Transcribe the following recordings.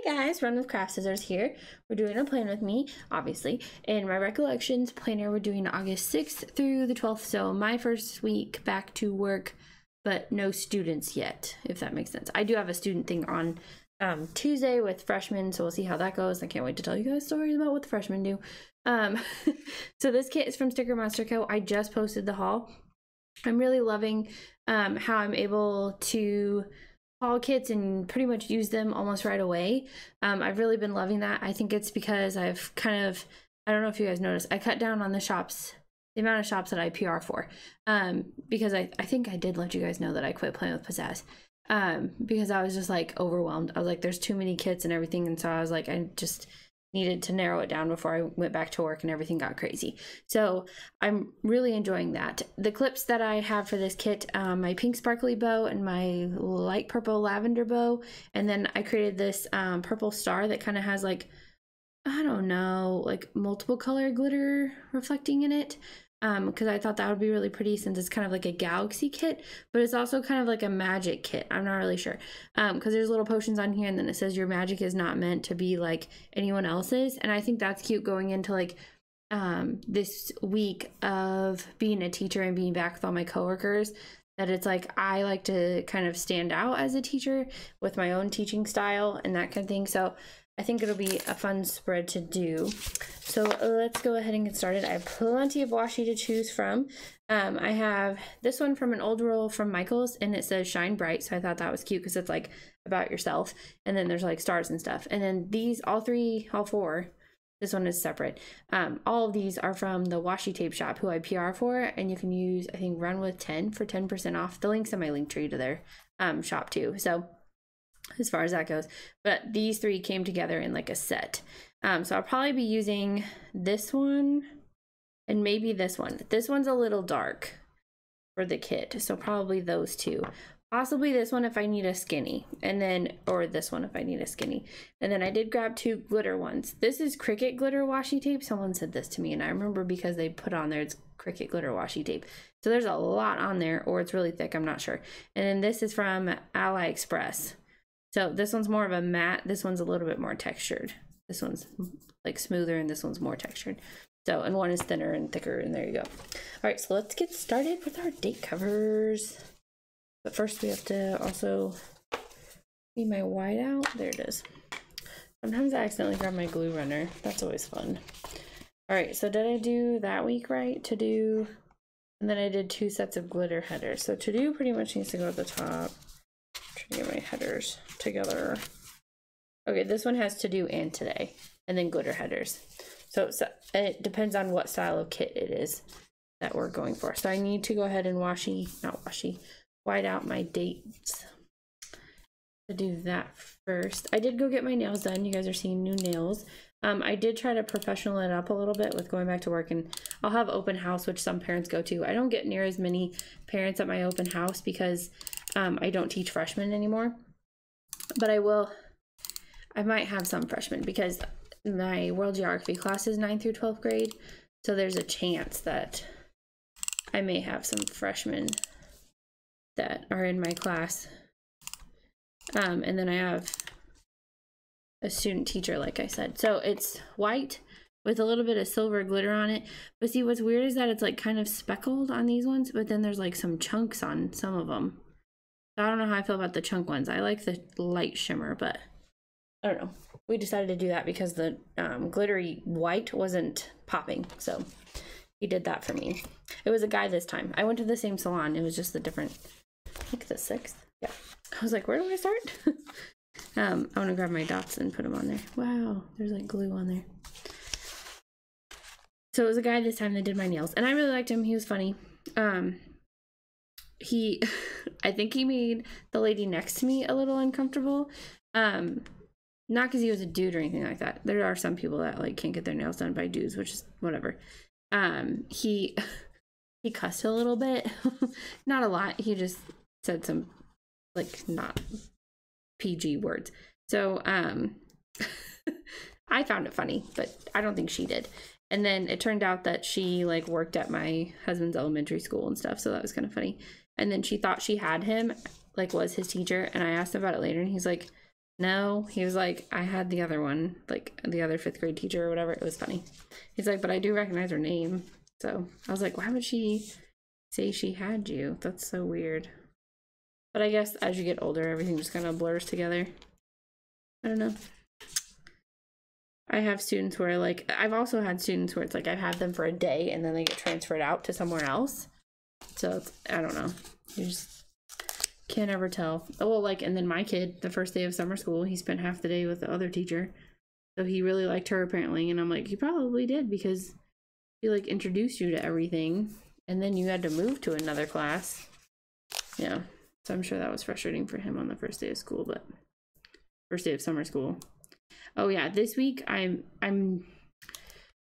Guys, Run with Craft Scissors here. We're doing a plan with me, obviously. In my Recollections planner, we're doing August 6th through the 12th. So my first week back to work, but no students yet, if that makes sense. I do have a student thing on Tuesday with freshmen, so we'll see how that goes. I can't wait to tell you guys stories about what the freshmen do. So this kit is from StickerMonsterCo. I just posted the haul. I'm really loving how I'm able to haul kits and pretty much use them almost right away. I've really been loving that. I think it's because I've kind of, I don't know if you guys noticed, I cut down on the shops, the amount of shops that I PR for, because I think I did let you guys know that I quit playing with Pizzazz, because I was just like overwhelmed. I was like, there's too many kits and everything, and so I was like, I just needed to narrow it down before I went back to work and everything got crazy. So I'm really enjoying that. The clips that I have for this kit, my pink sparkly bow and my light purple lavender bow, and then I created this purple star that kind of has like, I don't know, like multiple color glitter reflecting in it, because I thought that would be really pretty since it's kind of like a galaxy kit, but it's also kind of like a magic kit. I'm not really sure, because there's little potions on here and then it says your magic is not meant to be like anyone else's, and I think that's cute going into like this week of being a teacher and being back with all my coworkers, that it's like I like to kind of stand out as a teacher with my own teaching style and that kind of thing. So I think it'll be a fun spread to do. So let's go ahead and get started. I have plenty of washi to choose from. I have this one from an old roll from Michael's, and it says shine bright, so I thought that was cute because it's like about yourself, and then there's like stars and stuff. And then these, all four, this one is separate. All of these are from the washi tape shop who I PR for, and you can use, I think, Run with 10 for 10% off. The link's in my link tree to their shop too. So as far as that goes, but these three came together in like a set. So I'll probably be using this one and maybe this one. This one's a little dark for the kit, so probably those two. Possibly this one if I need a skinny, and then, or this one if I need a skinny. And then I did grab two glitter ones. This is Cricut glitter washi tape. Someone said this to me, and I remember because they put on there it's Cricut glitter washi tape. So there's a lot on there, or it's really thick, I'm not sure. And then this is from AliExpress. So this one's more of a matte, this one's a little bit more textured. This one's like smoother and this one's more textured. So, and one is thinner and thicker, and there you go. All right, so let's get started with our date covers. But first we have to also need my whiteout. There it is. Sometimes I accidentally grab my glue runner. That's always fun. All right, so did I do that week right? To do, and then I did 2 sets of glitter headers. So to do pretty much needs to go at the top. Trying to get my headers together. Okay, this one has to do and today, and then glitter headers. So it depends on what style of kit it is that we're going for. So I need to go ahead and white out my dates. To do that first, I did go get my nails done. You guys are seeing new nails. I did try to professional it up a little bit with going back to work, and I'll have open house, which some parents go to. I don't get near as many parents at my open house because I don't teach freshmen anymore, but I might have some freshmen because my world geography class is 9th through 12th grade. So there's a chance that I may have some freshmen that are in my class. And then I have a student teacher, like I said. So it's white with a little bit of silver glitter on it. But see, what's weird is that it's like kind of speckled on these ones, but then there's like some chunks on some of them. I don't know how I feel about the chunk ones. I like the light shimmer, but I don't know. We decided to do that because the glittery white wasn't popping, so he did that for me. It was a guy this time. I went to the same salon. It was just the different, I think the 6th. Yeah. I was like, where do I start? I want to grab my dots and put them on there. Wow, there's like glue on there. So it was a guy this time that did my nails, and I really liked him. He was funny. I think he made the lady next to me a little uncomfortable. Not because he was a dude or anything like that. There are some people that like can't get their nails done by dudes, which is whatever. He cussed a little bit. Not a lot. He just said some like not PG words. So I found it funny, but I don't think she did. And then it turned out that she like worked at my husband's elementary school and stuff, so that was kind of funny. And then she thought she had him, like was his teacher, and I asked him about it later, and he's like, No, he was like, I had the other one, like the other 5th grade teacher or whatever. It was funny. He's like, but I do recognize her name. So I was like, why would she say she had you? That's so weird. But I guess as you get older, everything just kind of blurs together. I don't know. I have students where, like, I've also had students where it's like I've had them for a day and then they get transferred out to somewhere else. So it's, I don't know. You just can't ever tell. Oh, well, like, and then my kid, the first day of summer school, he spent half the day with the other teacher. So he really liked her apparently. And I'm like, he probably did because he like introduced you to everything. And then you had to move to another class. Yeah. So I'm sure that was frustrating for him on the first day of school, but first day of summer school. Oh yeah, this week I'm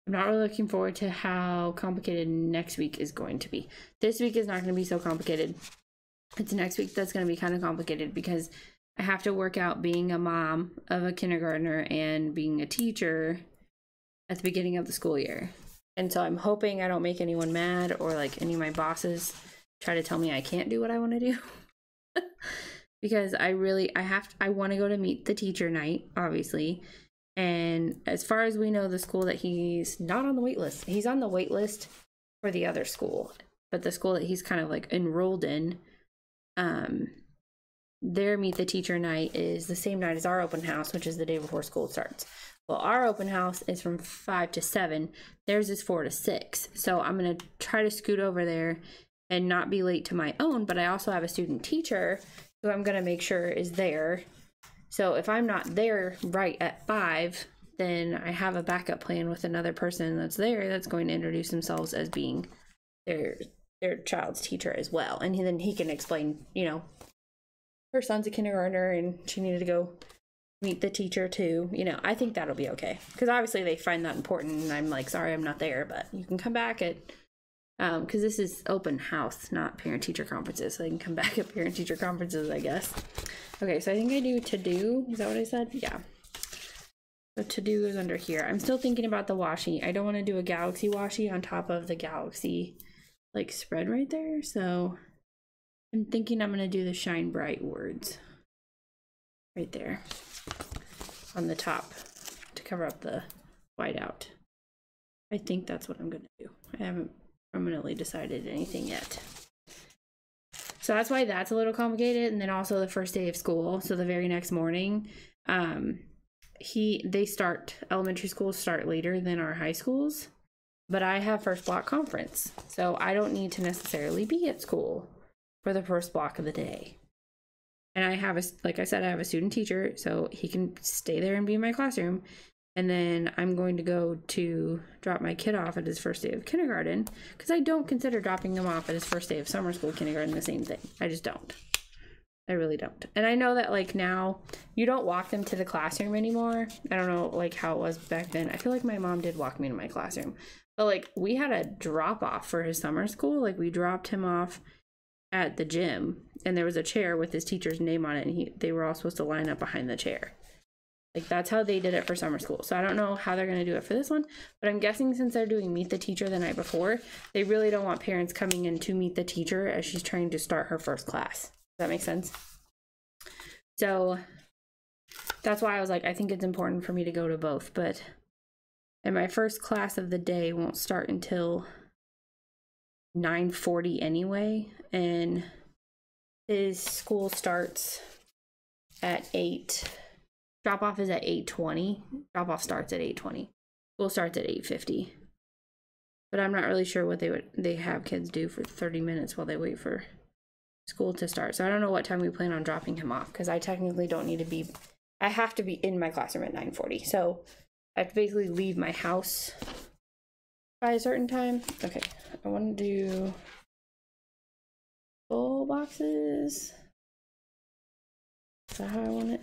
not really looking forward to how complicated next week is going to be. This week is not going to be so complicated. It's next week that's going to be kind of complicated because I have to work out being a mom of a kindergartner and being a teacher at the beginning of the school year. And so I'm hoping I don't make anyone mad or like any of my bosses try to tell me I can't do what I want to do. Because I want to go to meet the teacher night, obviously. And as far as we know, the school that he's not on the wait list. He's on the wait list for the other school. But the school that he's kind of like enrolled in, their meet the teacher night is the same night as our open house, which is the day before school starts. Well, our open house is from 5 to 7. Theirs is 4 to 6. So I'm going to try to scoot over there and not be late to my own. But I also have a student teacher who I'm going to make sure is there. So if I'm not there right at 5, then I have a backup plan with another person that's there that's going to introduce themselves as being their child's teacher as well. And then he can explain, you know, her son's a kindergartner and she needed to go meet the teacher too. You know, I think that'll be okay. Because obviously they find that important and I'm like, sorry, I'm not there, but you can come back at because this is open house, not parent-teacher conferences. So they can come back at parent-teacher conferences, I guess. Okay, so I think I do to-do. Is that what I said? Yeah. So to-do is under here. I'm still thinking about the washi. I don't want to do a galaxy washi on top of the galaxy, like, spread right there. So I'm thinking I'm going to do the shine bright words right there on the top to cover up the whiteout. I think that's what I'm going to do. I haven't permanently decided anything yet. So that's why that's a little complicated. And then also the first day of school, so the very next morning, elementary schools start later than our high schools, but I have first block conference, so I don't need to necessarily be at school for the first block of the day. And I have like I said, I have a student teacher, so he can stay there and be in my classroom. And then I'm going to go to drop my kid off at his first day of kindergarten, because I don't consider dropping him off at his first day of summer school kindergarten the same thing. I just don't. I really don't. And I know that like now you don't walk them to the classroom anymore. I don't know like how it was back then. I feel like my mom did walk me to my classroom, but like we had a drop off for his summer school. Like we dropped him off at the gym and there was a chair with his teacher's name on it, and they were all supposed to line up behind the chair. Like, that's how they did it for summer school. So I don't know how they're going to do it for this one, but I'm guessing since they're doing meet the teacher the night before, they really don't want parents coming in to meet the teacher as she's trying to start her first class. Does that make sense? So that's why I was like, I think it's important for me to go to both, and my first class of the day won't start until 9:40 anyway, and his school starts at 8. Drop-off is at 8:20. Drop-off starts at 8:20. School starts at 8:50. But I'm not really sure what they have kids do for 30 minutes while they wait for school to start. So I don't know what time we plan on dropping him off, because I technically don't need to be... I have to be in my classroom at 9:40. So I have to basically leave my house by a certain time. Okay, I want to do full boxes. Is that how I want it?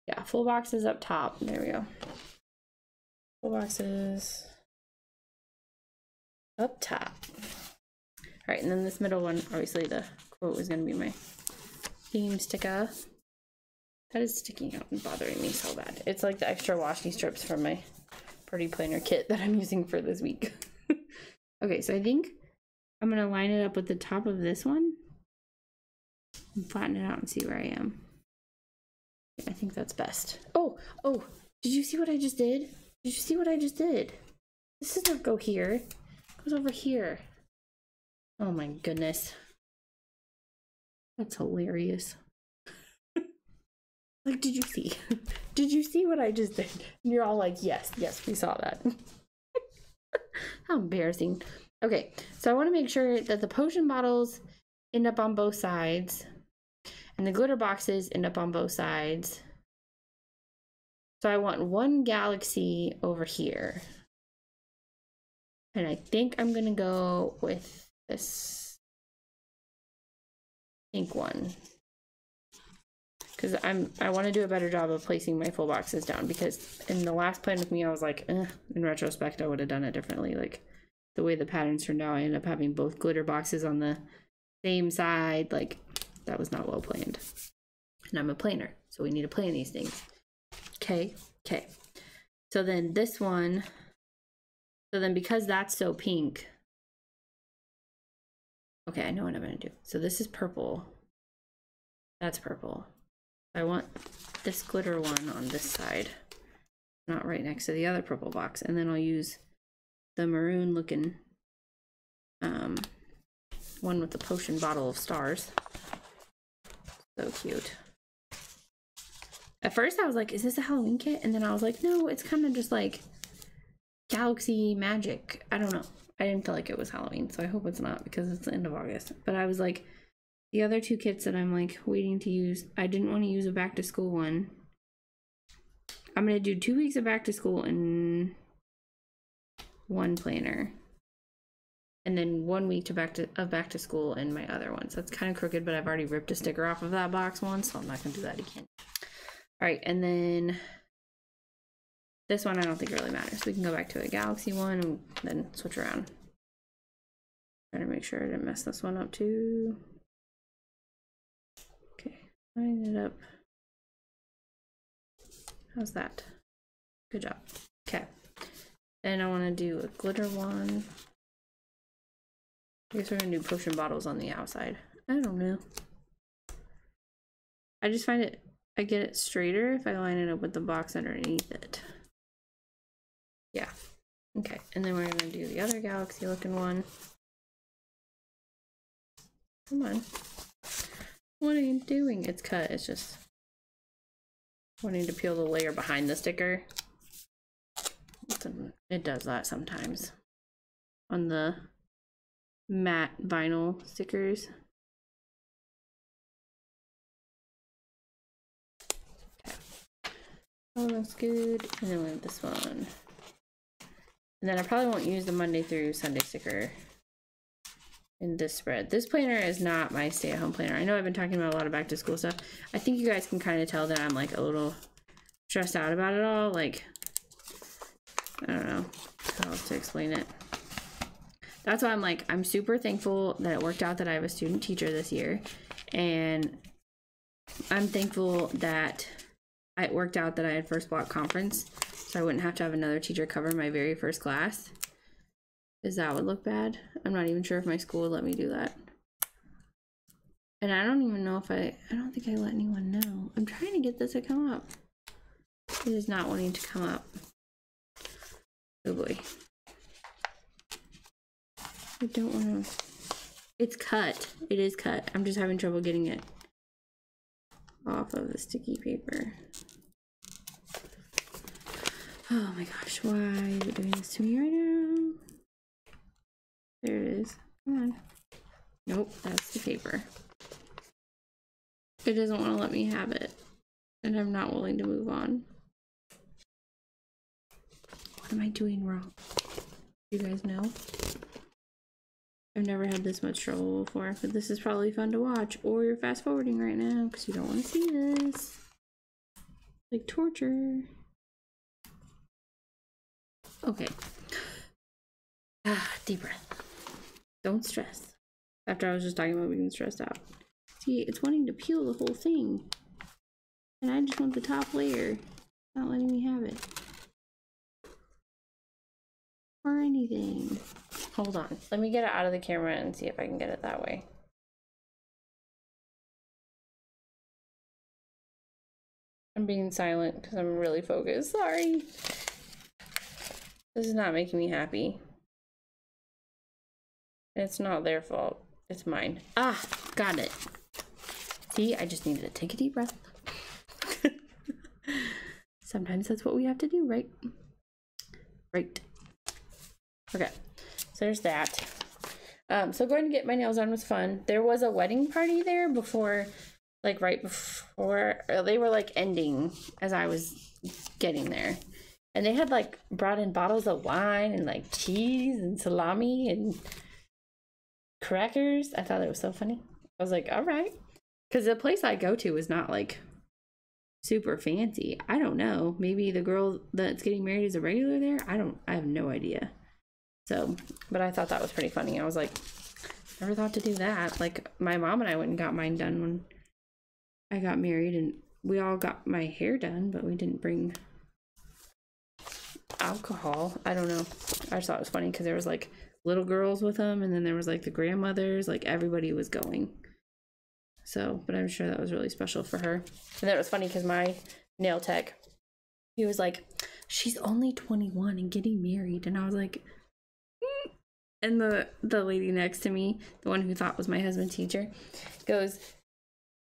Yeah, full boxes up top. There we go. Full boxes up top. All right, and then this middle one, obviously the quote is going to be my theme sticker. That is sticking out and bothering me so bad. It's like the extra washi strips from my Party Planner kit that I'm using for this week. Okay, so I think I'm going to line it up with the top of this one and flatten it out and see where I am. think that's best. Oh, did you see what I just did? Did you see what I just did? This does not go here. It goes over here. Oh my goodness. That's hilarious. Like, did you see? Did you see what I just did? And you're all like, yes, we saw that. How embarrassing. Okay, so I want to make sure that the potion bottles end up on both sides and the glitter boxes end up on both sides. So I want one galaxy over here. And I think I'm gonna go with this pink one. Because I want to do a better job of placing my full boxes down, because in the last plan with me I was like, in retrospect I would have done it differently. Like the way the patterns turned out, I ended up having both glitter boxes on the same side. Like that was not well planned. And I'm a planner, so we need to plan these things. Okay. So then this one, so then because that's so pink, okay, I know what I'm gonna do. So this is purple. That's purple. I want this glitter one on this side, not right next to the other purple box. And then I'll use the maroon looking one with the potion bottle of stars. So cute. At first I was like, is this a Halloween kit? And then I was like, no, it's kind of just like galaxy magic. I don't know. I didn't feel like it was Halloween, so I hope it's not, because it's the end of August. But I was like, the other two kits that I'm like waiting to use, I didn't want to use a back to school one. I'm going to do 2 weeks of back to school in one planner. And then 1 week of back to school in my other one. So it's kind of crooked, but I've already ripped a sticker off of that box once, so I'm not going to do that again. All right, and then this one I don't think it really matters. We can go back to a galaxy one and then switch around. Trying to make sure I didn't mess this one up too. Okay, line it up. How's that? Good job. Okay, then I want to do a glitter one. I guess we're gonna do potion bottles on the outside. I don't know. I just find it, I get it straighter if I line it up with the box underneath it. Yeah. Okay, and then we're gonna do the other galaxy looking one. Come on. What are you doing? It's cut. It's just wanting to peel the layer behind the sticker. It does that sometimes on the matte vinyl stickers. Okay. Oh, that's good. And then we have this one. And then I probably won't use the Monday through Sunday sticker in this spread. This planner is not my stay-at-home planner. I know I've been talking about a lot of back to school stuff. I think you guys can kind of tell that I'm like a little stressed out about it all. Like, I don't know how else to explain it. That's why I'm like, I'm super thankful that it worked out that I have a student teacher this year. And I'm thankful that it worked out that I had first block conference, so I wouldn't have to have another teacher cover my very first class, because that would look bad. I'm not even sure if my school would let me do that. And I don't even know if I don't think I let anyone know. I'm trying to get this to come up. It is not wanting to come up. Oh boy. I don't want to. It's cut. It is cut. I'm just having trouble getting it off of the sticky paper. Oh my gosh, why is it doing this to me right now? There it is. Come on. Nope, that's the paper. It doesn't want to let me have it, and I'm not willing to move on. What am I doing wrong? You guys know? I've never had this much trouble before, but this is probably fun to watch. Or you're fast forwarding right now because you don't want to see this. Like torture. Okay. Deep breath. Don't stress. After I was just talking about being stressed out. See, it's wanting to peel the whole thing. And I just want the top layer. It's not letting me have it. Or anything. Hold on. Let me get it out of the camera and see if I can get it that way. I'm being silent because I'm really focused. Sorry. This is not making me happy. It's not their fault. It's mine. Ah, got it. See, I just needed to take a deep breath. Sometimes that's what we have to do, right? Right. Okay, so there's that. So going to get my nails done was fun. There was a wedding party there before, like right before, they were like ending as I was getting there. And they had like brought in bottles of wine and like cheese and salami and crackers. I thought it was so funny. I was like, all right. Because the place I go to is not like super fancy. I don't know. Maybe the girl that's getting married is a regular there. I have no idea. So, but I thought that was pretty funny. I was like, never thought to do that. Like my mom and I went and got mine done when I got married, and we all got my hair done, but we didn't bring alcohol. I don't know. I just thought it was funny because there was like little girls with them, and then there was like the grandmothers, like everybody was going. So, but I'm sure that was really special for her. And that was funny because my nail tech, he was like, she's only 21 and getting married. And I was like, and the lady next to me, the one who thought was my husband's teacher, goes,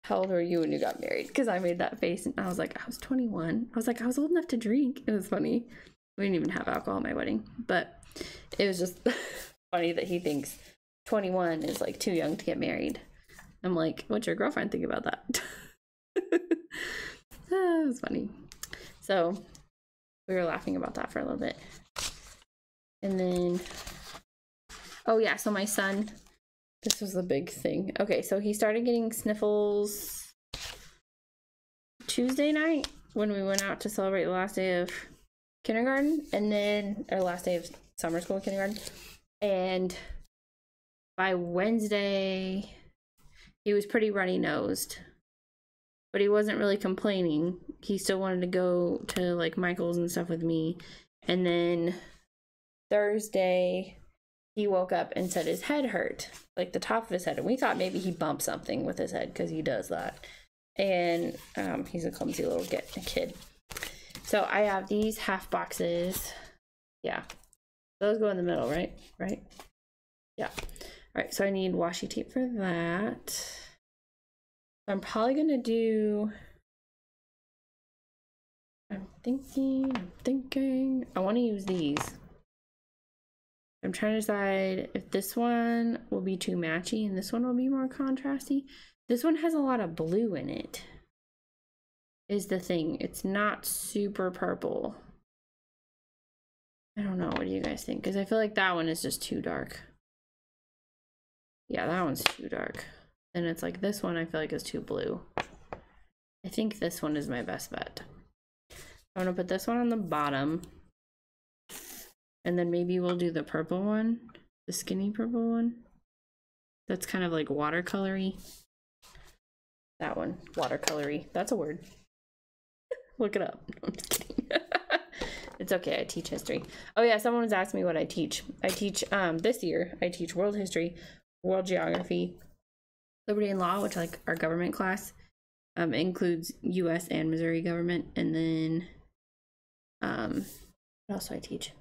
how old were you when you got married? Because I made that face, and I was like, I was 21. I was like, I was old enough to drink. It was funny. We didn't even have alcohol at my wedding, but it was just funny that he thinks 21 is like too young to get married. I'm like, what's your girlfriend think about that? It was funny. So we were laughing about that for a little bit. And then, oh yeah, so my son, this was the big thing. Okay, so he started getting sniffles Tuesday night when we went out to celebrate the last day of kindergarten, and then, or last day of summer school kindergarten. And by Wednesday, he was pretty runny-nosed, but he wasn't really complaining. He still wanted to go to like Michael's and stuff with me. And then Thursday, he woke up and said his head hurt, like the top of his head. And we thought maybe he bumped something with his head because he does that. And he's a clumsy little kid. So I have these half boxes. Yeah, those go in the middle, right? Right? Yeah. All right, so I need washi tape for that. I'm probably gonna do, I'm thinking, I wanna use these. I'm trying to decide if this one will be too matchy and this one will be more contrasty. This one has a lot of blue in it, is the thing. It's not super purple. I don't know, what do you guys think? Because I feel like that one is just too dark. Yeah, that one's too dark. And it's like this one I feel like is too blue. I think this one is my best bet. I'm gonna put this one on the bottom. And then maybe we'll do the purple one, the skinny purple one. That's kind of like watercolory. That one, watercolory. That's a word. Look it up. I'm just kidding. It's okay, I teach history. Oh yeah, someone was asking me what I teach. I teach, this year, I teach world history, world geography, liberty and law, which like our government class, includes U.S. and Missouri government. And then, what else do I teach?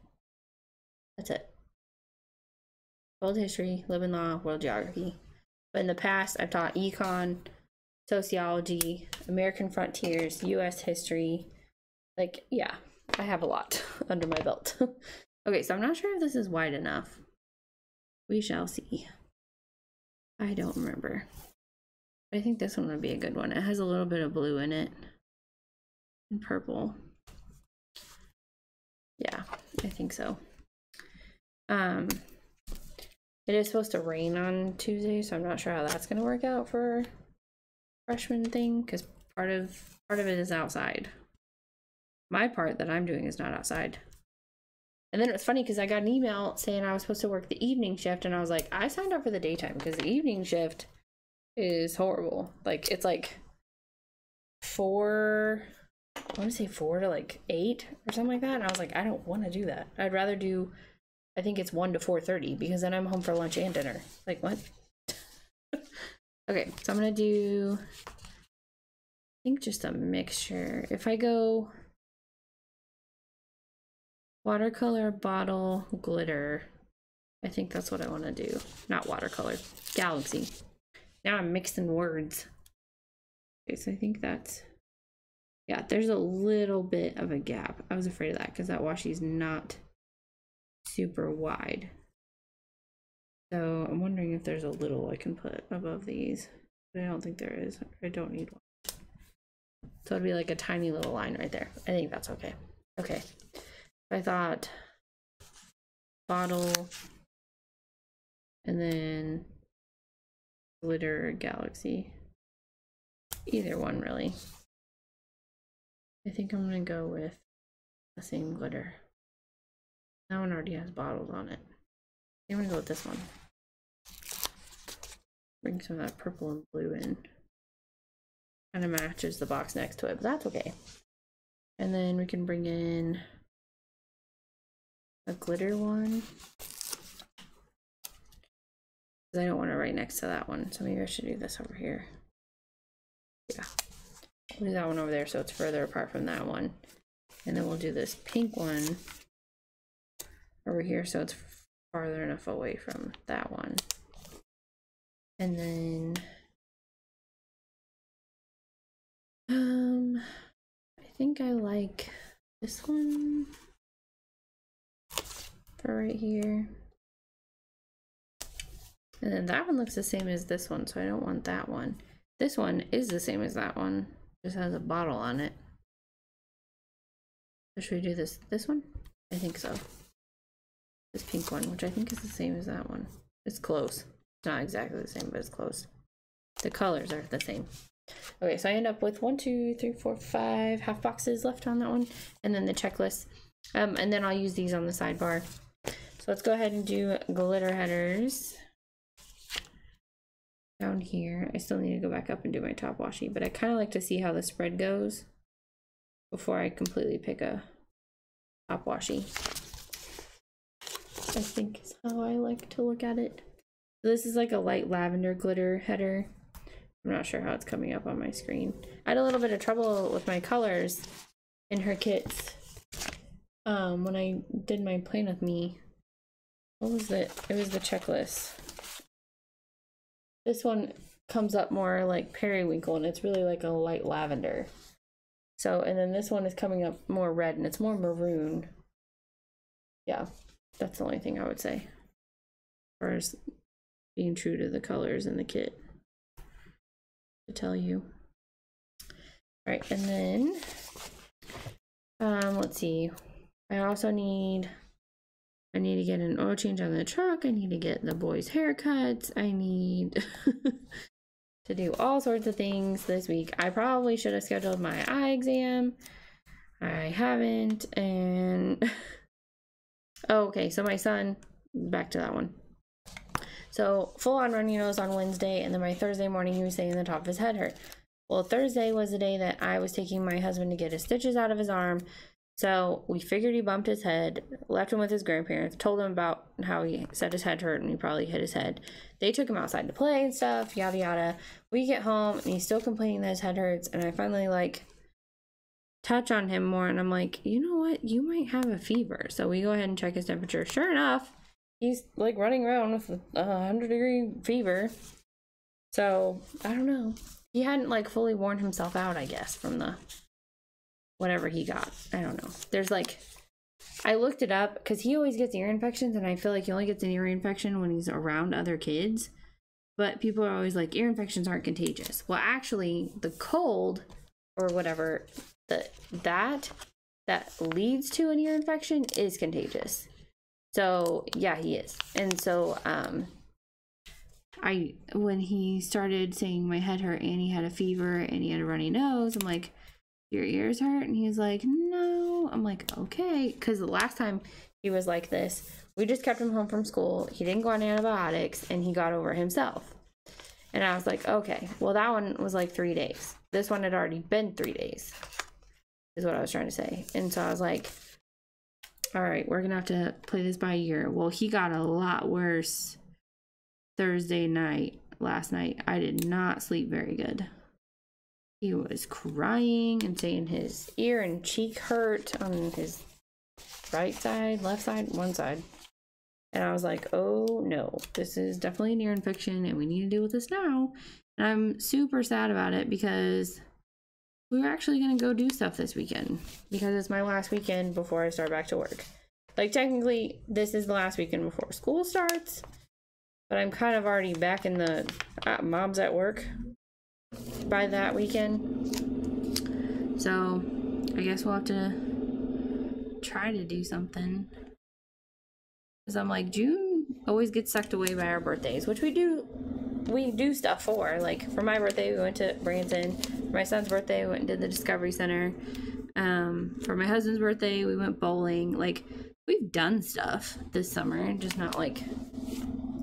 That's it. World history, live and law, world geography. But in the past, I've taught econ, sociology, American frontiers, U.S. history. Like, yeah, I have a lot under my belt. Okay, so I'm not sure if this is wide enough. We shall see. I don't remember. I think this one would be a good one. It has a little bit of blue in it. And purple. Yeah, I think so. It is supposed to rain on Tuesday, so I'm not sure how that's gonna work out for freshman thing, because part of it is outside. My part that I'm doing is not outside. And then it was funny because I got an email saying I was supposed to work the evening shift, and I was like, I signed up for the daytime because the evening shift is horrible. Like, it's like 4, I want to say 4 to like 8 or something like that. And I was like, I don't want to do that. I'd rather do, I think it's 1 to 4:30 because then I'm home for lunch and dinner. Like, what? Okay, so I'm gonna do think just a mixture. If I go watercolor, bottle, glitter, I think that's what I want to do. Not watercolor, galaxy. Now I'm mixing words. Okay, so I think that's, yeah, there's a little bit of a gap. I was afraid of that because that washi is not super wide. So I'm wondering if there's a little I can put above these. But I don't think there is. I don't need one. So it'd be like a tiny little line right there. I think that's okay. Okay. I thought bottle and then glitter galaxy. Either one really. I think I'm gonna go with the same glitter. That one already has bottles on it. I'm gonna go with this one. Bring some of that purple and blue in. Kind of matches the box next to it, but that's okay. And then we can bring in a glitter one. I don't want it right next to that one, so maybe I should do this over here. Yeah, we'll do that one over there so it's further apart from that one. And then we'll do this pink one over here so it's farther enough away from that one. And then I think I like this one for right here. And then that one looks the same as this one, so I don't want that one. This one is the same as that one, just has a bottle on it. So should we do this one? I think so. This pink one, which I think is the same as that one. It's close. It's not exactly the same, but it's close. The colors are the same. Okay, so I end up with 1, 2, 3, 4, 5 half boxes left on that one, and then the checklist. And then I'll use these on the sidebar. So let's go ahead and do glitter headers. Down here, I still need to go back up and do my top washi, but I kind of like to see how the spread goes before I completely pick a top washi. I think is how I like to look at it. So this is like a light lavender glitter header. I'm not sure how it's coming up on my screen. I had a little bit of trouble with my colors in her kits when I did my plan with me. What was it? It was the checklist. This one comes up more like periwinkle and it's really like a light lavender. So, and then this one is coming up more red and it's more maroon. Yeah, that's the only thing I would say as far as being true to the colors in the kit to tell you. All right, and then let's see. I also need to get an oil change on the truck. I need to get the boys' haircuts. I need to do all sorts of things this week. I probably should have scheduled my eye exam. I haven't. And oh, okay, so my son, back to that one. So full on runny nose on Wednesday, and then my Thursday morning he was saying the top of his head hurt. Well, Thursday was the day that I was taking my husband to get his stitches out of his arm. So we figured he bumped his head, left him with his grandparents, told him about how he said his head hurt and he probably hit his head. They took him outside to play and stuff, yada yada. We get home and he's still complaining that his head hurts, and I finally like touch on him more and I'm like, you know what, you might have a fever. So we go ahead and check his temperature. Sure enough, he's like running around with a 100-degree fever. So I don't know. He hadn't like fully worn himself out, I guess, from the whatever he got. I don't know. There's like, I looked it up because he always gets ear infections, and I feel like he only gets an ear infection when he's around other kids. But people are always like, ear infections aren't contagious. Well, actually, the cold or whatever that leads to an ear infection is contagious. So yeah, he is. And so when he started saying my head hurt and he had a fever and he had a runny nose, I'm like, your ears hurt? And he's like, no. I'm like, okay. Because the last time he was like this, we just kept him home from school. He didn't go on antibiotics and he got over himself. And I was like, okay, well, that one was like 3 days. This one had already been 3 days, is what I was trying to say. And so I was like, all right, we're going to have to play this by ear. Well, he got a lot worse Thursday night, last night. I did not sleep very good. He was crying and saying his ear and cheek hurt on his right side, left side, one side. And I was like, oh no, this is definitely an ear infection and we need to deal with this now. And I'm super sad about it because we were actually going to go do stuff this weekend because it's my last weekend before I start back to work. Like, technically, this is the last weekend before school starts, but I'm kind of already back in the mom's at work by that weekend. So I guess we'll have to try to do something. Because I'm like, June always gets sucked away by our birthdays, which we do stuff for. Like, for my birthday, we went to Branson. For my son's birthday, we went and did the Discovery Center. For my husband's birthday, we went bowling. Like, we've done stuff this summer, just not like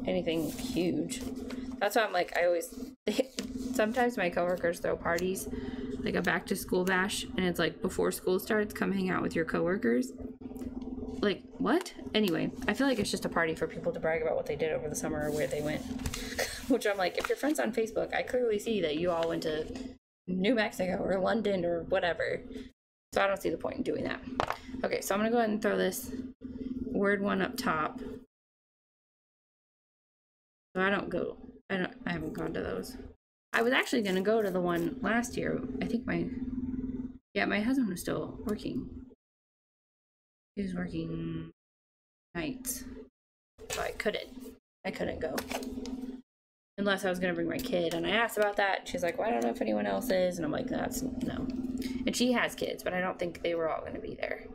anything huge. That's why I'm like, sometimes my coworkers throw parties, like a back to school bash, and it's like before school starts, come hang out with your coworkers. Like, what? Anyway, I feel like it's just a party for people to brag about what they did over the summer or where they went. Which I'm like, if you're friends on Facebook, I clearly see that you all went to New Mexico or London or whatever. So I don't see the point in doing that. Okay, so I'm going to go ahead and throw this word one up top. So I haven't gone to those. I was actually going to go to the one last year. I think my husband was still working. He was working nights. So I couldn't go. Unless I was going to bring my kid. And I asked about that. She's like, well, I don't know if anyone else is. And I'm like, no. And she has kids, but I don't think they were all going to be there.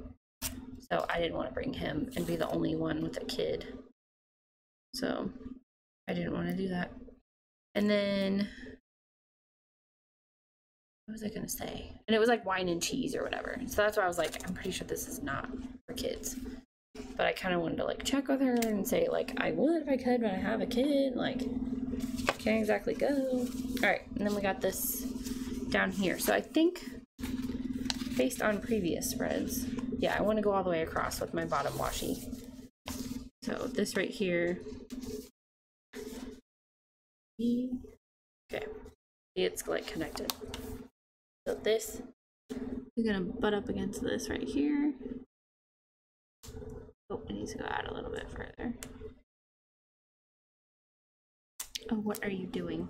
So I didn't want to bring him and be the only one with a kid. So I didn't want to do that. And then, what was I going to say? And it was like wine and cheese or whatever. So that's why I was like, I'm pretty sure this is not for kids. But I kind of wanted to like check with her and say like, I would if I could, but I have a kid. Like, can't exactly go. All right, and then we got this down here. So I think based on previous spreads, yeah, I want to go all the way across with my bottom washi. So this right here. Okay, it's like connected. So this is gonna butt up against this right here. Oh, it needs to go out a little bit further. Oh, what are you doing?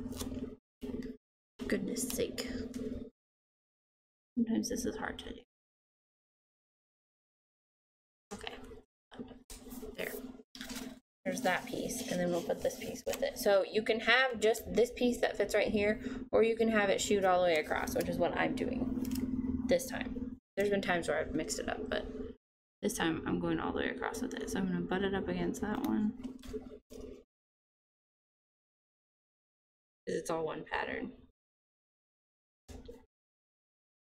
Goodness sake. Sometimes this is hard to do. Okay. There. There's that piece, and then we'll put this piece with it. So you can have just this piece that fits right here, or you can have it shoot all the way across, which is what I'm doing this time. There's been times where I've mixed it up, but this time I'm going all the way across with it. So I'm going to butt it up against that one. Because it's all one pattern.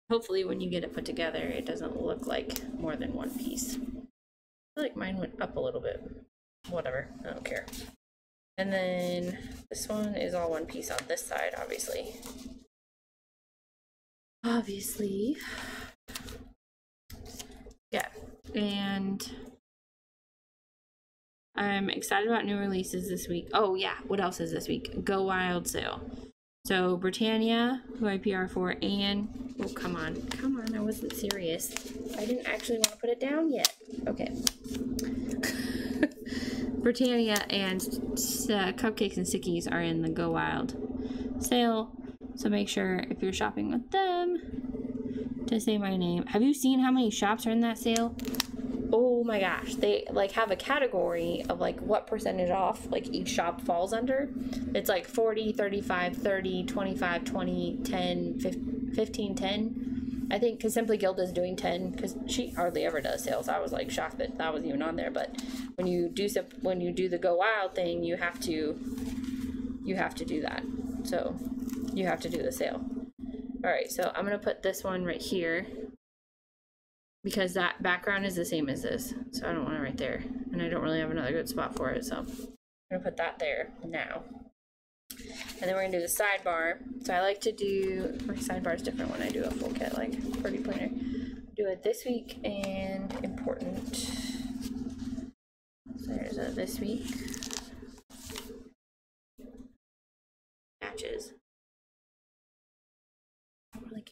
Hopefully when you get it put together, it doesn't look like more than one piece. I feel like mine went up a little bit. Whatever, I don't care. And then this one is all one piece on this side, obviously. Yeah, and I'm excited about new releases this week. Oh yeah, what else is this week? Go Wild sale. So Britannia, who I PR for, and oh come on, I wasn't serious. I didn't actually want to put it down yet. Okay. Britannia and Cupcakes and Stickies are in the Go Wild sale, so make sure if you're shopping with them to say my name. Have you seen how many shops are in that sale? Oh my gosh, they like have a category of like what percentage off like each shop falls under. It's like 40, 35, 30, 25, 20, 10, 15, 10. I think because Simply Gilda is doing 10 because she hardly ever does sales. I was like shocked that was even on there. But when you do the Go Wild thing, you have to do that. So you have to do the sale. All right, so I'm gonna put this one right here because that background is the same as this. So I don't want it right there, and I don't really have another good spot for it. So I'm gonna put that there now. And then we're gonna do the sidebar. So I like to do, my sidebar is different when I do a full kit, like pretty planner. Do it this week and important. So there's a this week. Matches. I don't really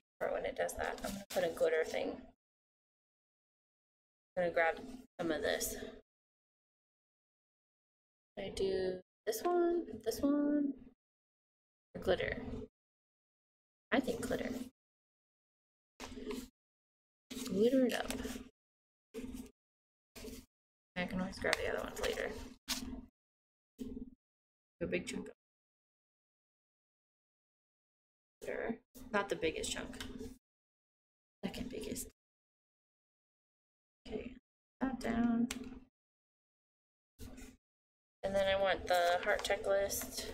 thing. I'm gonna grab some of this. I do this one, or glitter. I think glitter. Glitter it up. I can always grab the other ones later. A big chunk of glitter. Not the biggest chunk. Second biggest. Okay, that down. And then I want the heart checklist.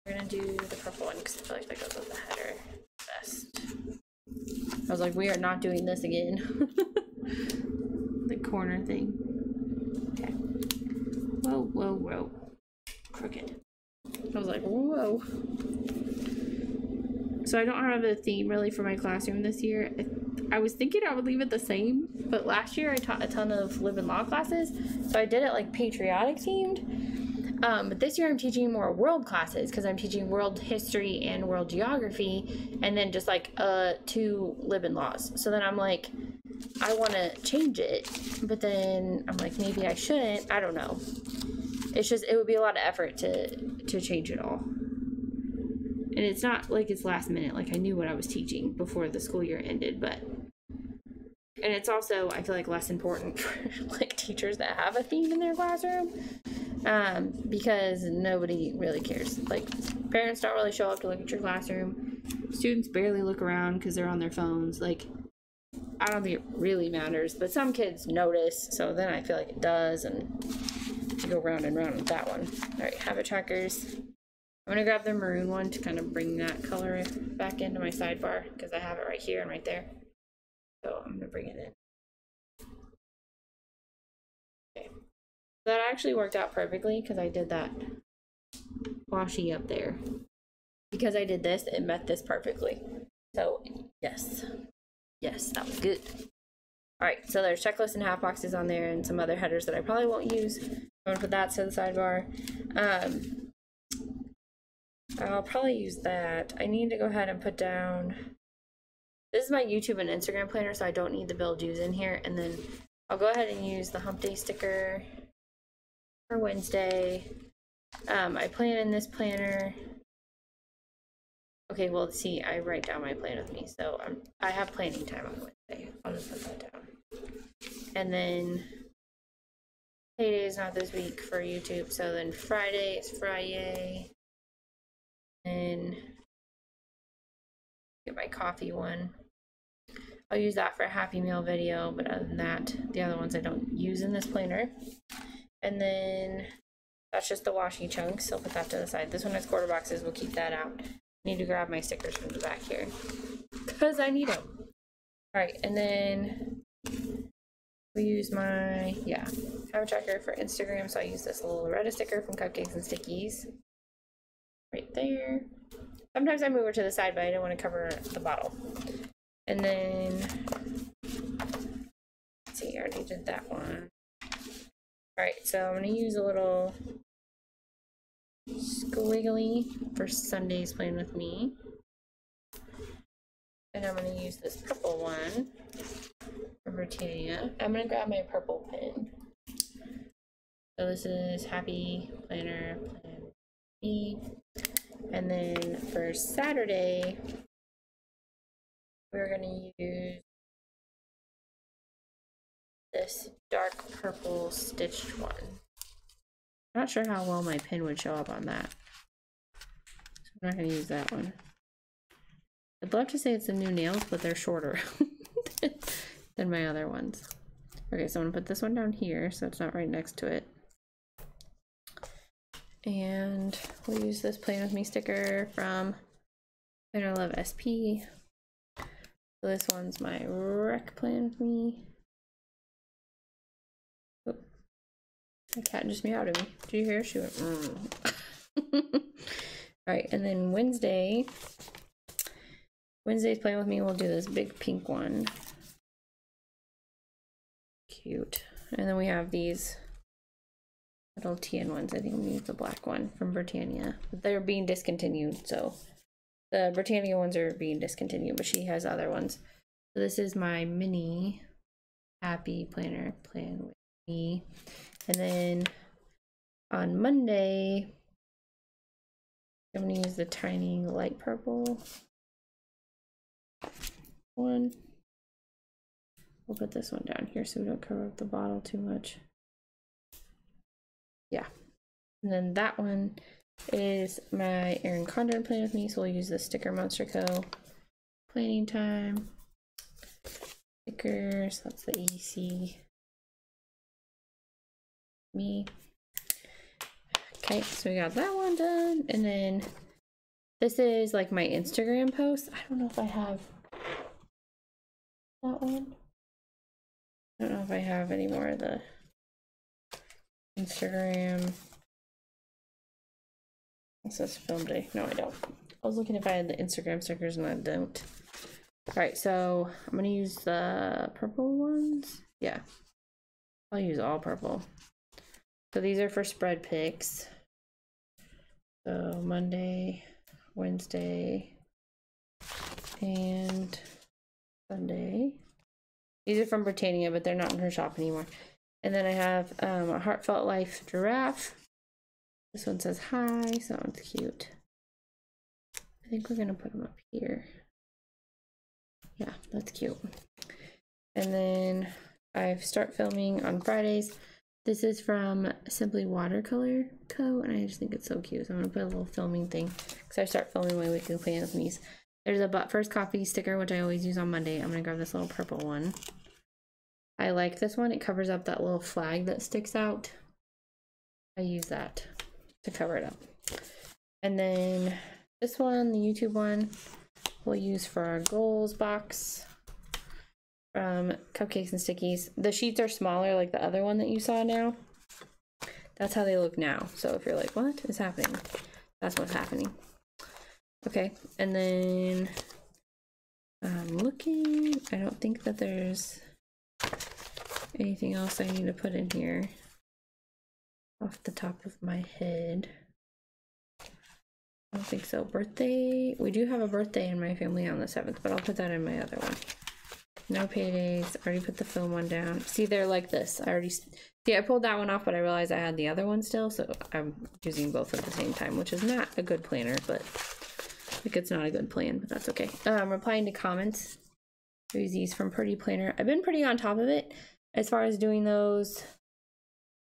We're gonna do the purple one because I feel like that goes with the header best. I was like, we are not doing this again. The corner thing. Okay. Whoa, whoa, whoa. Crooked. I was like, whoa. So I don't have a theme really for my classroom this year. I was thinking I would leave it the same, but last year I taught a ton of Live and Law classes, so I did it like patriotic themed. But this year I'm teaching more world classes because I'm teaching world history and world geography, and then just like 2 Live and Laws. So then I'm like, I want to change it, but then I'm like, maybe I shouldn't. I don't know. It's just, it would be a lot of effort to change it all. And it's not like it's last minute. Like I knew what I was teaching before the school year ended, but, and it's also, I feel like, less important for like teachers that have a theme in their classroom, because nobody really cares. Like parents don't really show up to look at your classroom. Students barely look around because they're on their phones. Like, I don't think it really matters, but some kids notice, so then I feel like it does, and you go round and round with that one. All right, habit trackers. I'm gonna grab the maroon one to kind of bring that color back into my sidebar because I have it right here and right there. So I'm gonna bring it in. Okay, that actually worked out perfectly because I did that washi up there. Because I did this, it met this perfectly. So yes, yes, that was good. All right, so there's checklists and half boxes on there and some other headers that I probably won't use. I'm gonna put that to the sidebar. I'll probably use that. I need to go ahead and put down, this is my YouTube and Instagram planner, so I don't need the build dues in here. And then I'll go ahead and use the hump day sticker for Wednesday. I plan in this planner. Okay, well, see, I write down my plan with me, so I have planning time on Wednesday. I'll just put that down. And then payday is not this week for YouTube, so then Friday is Friday. And get my coffee one. I'll use that for a Happy Meal video, but other than that, the other ones I don't use in this planner. And then that's just the washi chunks, so I'll put that to the side. This one has quarter boxes, we'll keep that out. I need to grab my stickers from the back here because I need them. All right, and then we use my, habit tracker for Instagram, so I use this little Loretta sticker from Cupcakes and Stickies. Right there. Sometimes I move her to the side, but I don't want to cover the bottle. And then, let's see, I already did that one. Alright, so I'm going to use a little squiggly for Sunday's Plan With Me. And I'm going to use this purple one for Britannia. I'm going to grab my purple pen. So this is Happy Planner Plan With Me. And then for Saturday, we're going to use this dark purple stitched one. I'm not sure how well my pen would show up on that, so I'm not going to use that one. I'd love to say it's the new nails, but they're shorter than my other ones. Okay, so I'm going to put this one down here so it's not right next to it. And we'll use this Plan With Me sticker from Planner Love SP. So this one's my Rec Plan With Me. Oh, my cat just meowed at me. Did you hear? She went, Alright, and then Wednesday's Plan With Me, we'll do this big pink one. Cute. And then we have these little TN ones. I think we use the black one from Britannia. They're being discontinued, so the Britannia ones are being discontinued, but she has other ones. So this is my mini happy planner, plan with me. And then on Monday, I'm going to use the tiny light purple one. We'll put this one down here so we don't cover up the bottle too much. Yeah. And then that one is my Erin Condren plan with me, so we'll use the StickerMonsterCo planning time. Stickers, that's the EC. Me. Okay, so we got that one done. And then this is like my Instagram post. I don't know if I have that one. I don't know if I have any more of the Instagram. It says film day. No, I don't. I was looking if I had the Instagram stickers and I don't. Alright, so I'm gonna use the purple ones. Yeah. I'll use all purple. So these are for spread picks. So Monday, Wednesday, and Sunday. These are from Britannia, but they're not in her shop anymore. And then I have a Heartfelt Life giraffe. This one says hi, so that one's cute. I think we're gonna put them up here. Yeah, that's cute. And then I start filming on Fridays. This is from Simply Watercolor Co. And I just think it's so cute. So I'm gonna put a little filming thing because I start filming my weekly plan with me's. There's a But First Coffee sticker, which I always use on Monday. I'm gonna grab this little purple one. I like this one. It covers up that little flag that sticks out. I use that to cover it up. And then this one, the YouTube one, we'll use for our goals box from Cupcakes and Stickies. The sheets are smaller like the other one that you saw now. That's how they look now. So if you're like, what is happening? That's what's happening. Okay, and then I'm looking. I don't think that there's anything else I need to put in here off the top of my head. I don't think so. Birthday. We do have a birthday in my family on the 7th, but I'll put that in my other one. No paydays. Already put the film one down. See, they're like this. I pulled that one off, but I realized I had the other one still, so I'm using both at the same time, which is not a good planner, but like it's not a good plan, but that's okay. Replying to comments. I use these from Pretty Planner. I've been pretty on top of it as far as doing those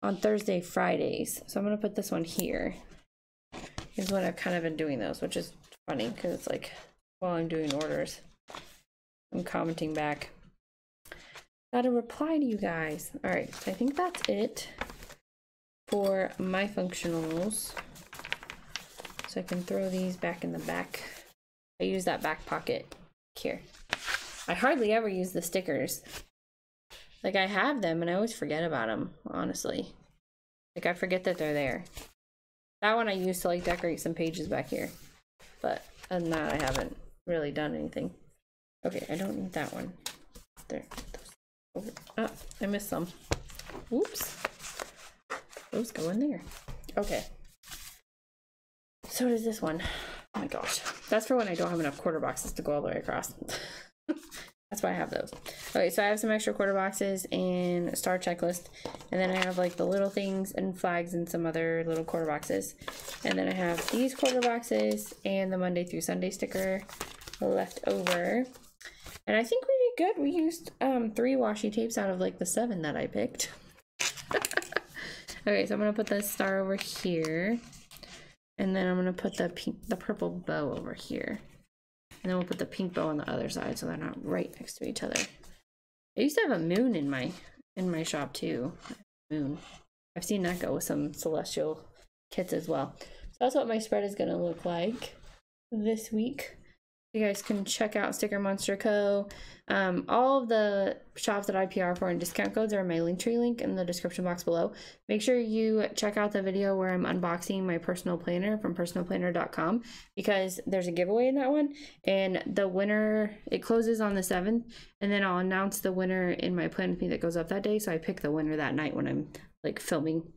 on Thursday, Fridays. So I'm gonna put this one here. Is when I've kind of been doing those, which is funny because it's like while I'm doing orders, I'm commenting back. Gotta reply to you guys. All right, so I think that's it for my functionals. So I can throw these back in the back. I use that back pocket here. I hardly ever use the stickers. Like I have them and I always forget about them, honestly. Like I forget that they're there. That one I used to like decorate some pages back here. But other than that, I haven't really done anything. Okay, I don't need that one. There. Over. Oh, I missed some. Oops. Those go in there. Okay. So does this one. Oh my gosh. That's for when I don't have enough quarter boxes to go all the way across. That's why I have those. Okay, so I have some extra quarter boxes and a star checklist. And then I have like the little things and flags and some other little quarter boxes. And then I have these quarter boxes and the Monday through Sunday sticker left over. And I think we did good. We used 3 washi tapes out of like the 7 that I picked. Okay, so I'm gonna put the star over here. And then I'm gonna put the purple bow over here. And then we'll put the pink bow on the other side so they're not right next to each other. I used to have a moon in my shop too. Moon. I've seen that go with some celestial kits as well. So that's what my spread is gonna look like this week. You guys can check out StickerMonsterCo. All of the shops that I PR for and discount codes are in my Linktree link in the description box below. Make sure you check out the video where I'm unboxing my personal planner from personalplanner.com because there's a giveaway in that one. And the winner, it closes on the 7th. And then I'll announce the winner in my plan with me that goes up that day. So I pick the winner that night when I'm like filming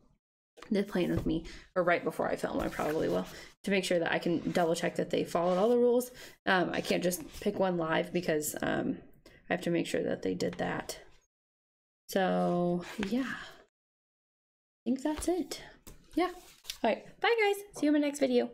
the plan with me, or right before I film. I probably will, to make sure that I can double check that they followed all the rules. I can't just pick one live because I have to make sure that they did that. So yeah, I think that's it. Yeah. All right. Bye guys. See you in my next video.